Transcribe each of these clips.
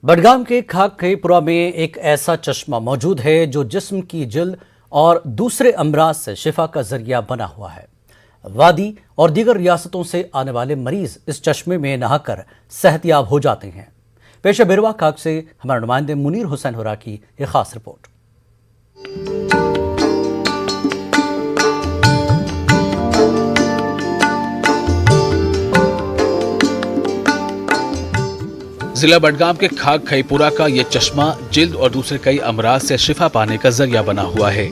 बडगाम के खाकपुरा में एक ऐसा चश्मा मौजूद है जो जिस्म की जल्द और दूसरे अमराज से शिफा का जरिया बना हुआ है। वादी और दीगर रियासतों से आने वाले मरीज इस चश्मे में नहाकर सेहतयाब हो जाते हैं। पेश बिरवा खाक से हमारे नुमाइंदे मुनीर हुसैन हुरा की एक खास रिपोर्ट। जिला बडगाम के खाकपुरा का ये चश्मा जिल्द और दूसरे कई अमराज से शिफा पाने का जरिया बना हुआ है।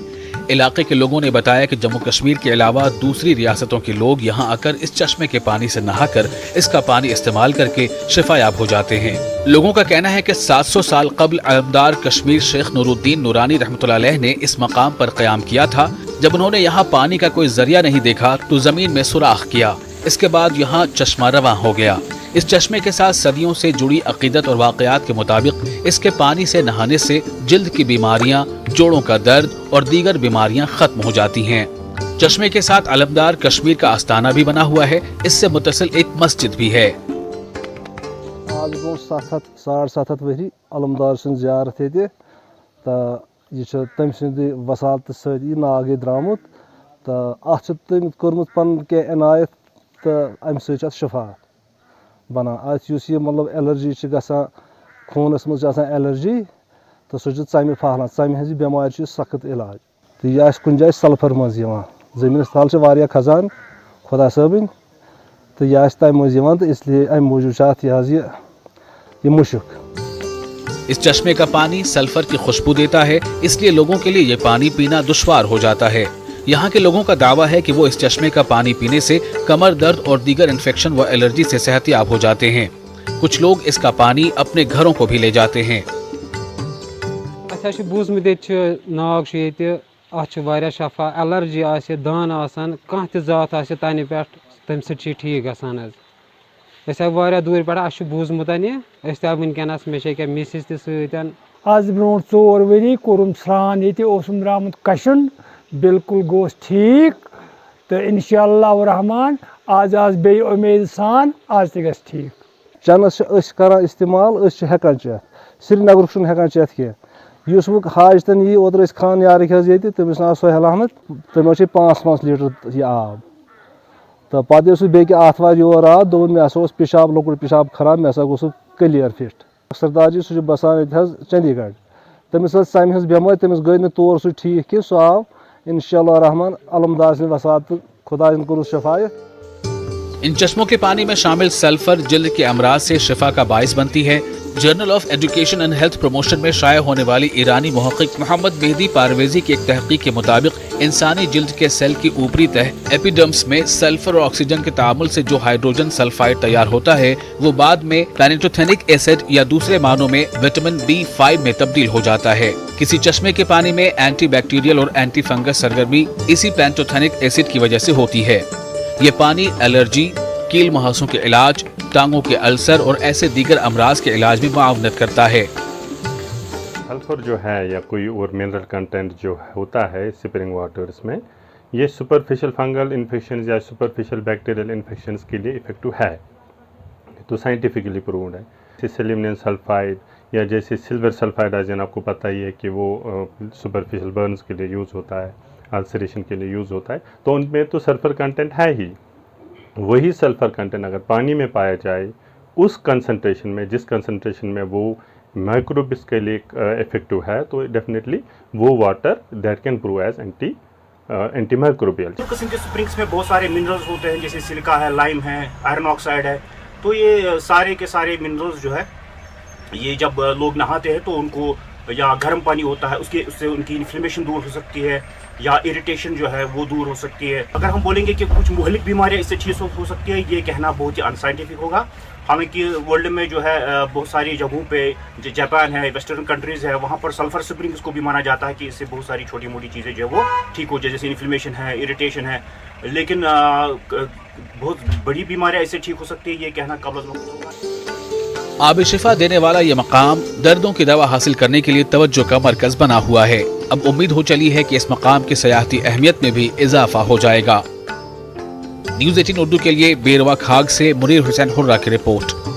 इलाके के लोगों ने बताया कि जम्मू कश्मीर के अलावा दूसरी रियासतों के लोग यहाँ आकर इस चश्मे के पानी से नहाकर इसका पानी इस्तेमाल करके शिफायाब हो जाते हैं। लोगों का कहना है कि 700 साल कबल अलमदार कश्मीर शेख नूरुद्दीन नूरानी रहमतुल्लाह अलैह ने इस मकाम पर क़याम किया था। जब उन्होंने यहाँ पानी का कोई जरिया नहीं देखा तो जमीन में सुराख किया। इसके बाद यहाँ चश्मा रवां हो गया। इस चश्मे के साथ सदियों से जुड़ी अकीदत और वाक़यात के मुताबिक इसके पानी से नहाने से जिल्द की बीमारियां, जोड़ों का दर्द और दीगर बीमारियां खत्म हो जाती हैं। चश्मे के साथ अलमदार कश्मीर का आस्थाना भी बना हुआ है। इससे मुत्तसिल एक मस्जिद भी है। आज 7-7 वरी अलमदार सं ज़ियारत ये तो तम सद वसालत सदी नाग द्रामुत तो अत तम कर्मुत पन के इनायत तो अम शिफा बना ये मतलब एलर्जी गसान खूनस मज एलर्जी तो सह षमे पहलान षमे हज बेमार सख्त इलाज तो यह कुन जाए सल्फर मज जमीन तल वारिया खजान खुदा सबन तो यह तम मज तो इसलिए अम मूजूब ये मुश्क। इस चश्मे का पानी सल्फर की खुशबू देता है, इसलिए लोगों के लिए ये पानी पीना दुश्वार हो जाता है। यहाँ के लोगों का दावा है कि वो इस चश्मे का पानी पीने से कमर दर्द और दीगर इन्फेक्शन व एलर्जी से सेहतयाब हो जाते हैं। कुछ लोग इसका पानी अपने घरों को भी ले जाते हैं। बूजमुत नाग शफा एलर्जी आसे दान आसान कह जात आसे तने पे तम सि ठीक गसान वारिया दूर पे बूजमुत वनकस मे मिसिस तन आज ब्रो 4 वरी कोरुम स्रान ये द्रामुत कशन बिल्कुल गोस ठीक तो इंशाअल्लाह रहमान आज बे उम्मीद सान आज तक ठीक चनस करान इस्तेमाल हेकान चेत श्रीनगर हेकान चेत कह उस हाजतन यी ओतर खान यार तमिस ना सोहेल अहमद तमो 5 लीटर यह आब तो पे बे आतवार योर आव दोन मे पेशाब लकुट पेशाब खराब मे गोस क्लियर फिट सरदार जी सह बसान चंडीगढ़ तमिस षमे हज बेमार तमिस गई न तौर सह ठीक कि सह आव इंशाअल्लाह रहमान अलमदार से वसात खुदा को शफायत। इन चश्मों के पानी में शामिल सल्फर जिल्द के अमराज से शिफा का बाइस बनती है। Journal of education and health promotion में शाया होने वाली ईरानी मुहक्किक मोहम्मद मेहदी पारवेजी की एक तहकीक के मुताबिक इंसानी जिल्द के सेल की ऊपरी तह एपिडर्म्स में सल्फर और ऑक्सीजन के तामुल से जो हाइड्रोजन सल्फाइड तैयार होता है वो बाद में पैंटोथेनिक एसिड या दूसरे मानों में विटामिन B5 में तब्दील हो जाता है। किसी चश्मे के पानी में एंटी बैक्टीरियल और एंटी फंगस सरगर्मी इसी पैंटोथेनिक एसिड की वजह से होती है। ये पानी एलर्जी, कील मुहासों के इलाज, टांगों के अल्सर और ऐसे दीगर अमराज के इलाज में मुआवनत करता है। सल्फर जो है या कोई और मिनरल कंटेंट जो होता है स्प्रिंग वाटर्स में, ये सुपरफिशियल फंगल इन्फेक्शन या सुपरफिशियल बैक्टीरियल इन्फेक्शन के लिए इफेक्टिव है, तो साइंटिफिकली प्रूव्ड है। सेलेनियम सल्फाइड या जैसे सिल्वर सल्फाइड आज आपको पता ही है कि वो सुपरफिशियल बर्न्स के लिए यूज़ होता है, अल्सरेशन के लिए यूज़ होता है, तो उनमें तो सल्फर कंटेंट है ही। वही सल्फर कंटेंट अगर पानी में पाया जाए उस कंसंट्रेशन में, जिस कंसंट्रेशन में वो माइक्रोब्स के लिए इफेक्टिव है, तो डेफिनेटली वो water that can prove as antimicrobial. किस्म के स्प्रिंग्स में बहुत सारे मिनरल्स होते हैं, जैसे सिलिका है, लाइम है, आयरन ऑक्साइड है। तो ये सारे के सारे मिनरल्स जो है ये जब लोग नहाते हैं तो उनको या गर्म पानी होता है उससे उनकी इन्फ्लेमेशन दूर हो सकती है या इरिटेशन जो है वो दूर हो सकती है। अगर हम बोलेंगे कि कुछ मुहलिक बीमारियां इससे ठीक हो सकती है, ये कहना बहुत ही अनसाइंटिफिक होगा। हालांकि वर्ल्ड में जो है बहुत सारी जगहों पे, जापान है, वेस्टर्न कंट्रीज़ है, वहाँ पर सल्फर स्प्रिंग्स को भी माना जाता है कि इससे बहुत सारी छोटी मोटी चीज़ें जो है वो ठीक हो जाए, जैसे इन्फ्लेमेशन है, इरिटेशन है। लेकिन बहुत बड़ी बीमारियाँ इससे ठीक हो सकती है, ये कहना काबिल होगा। आब शिफा देने वाला ये मकाम दर्दों की दवा हासिल करने के लिए तवज्जो का मरकज बना हुआ है। अब उम्मीद हो चली है कि इस मकाम की सयाहती अहमियत में भी इजाफा हो जाएगा। न्यूज़ 18 उर्दू के लिए बेरवा खाग से मुनीर हुसैन हुर्रा की रिपोर्ट।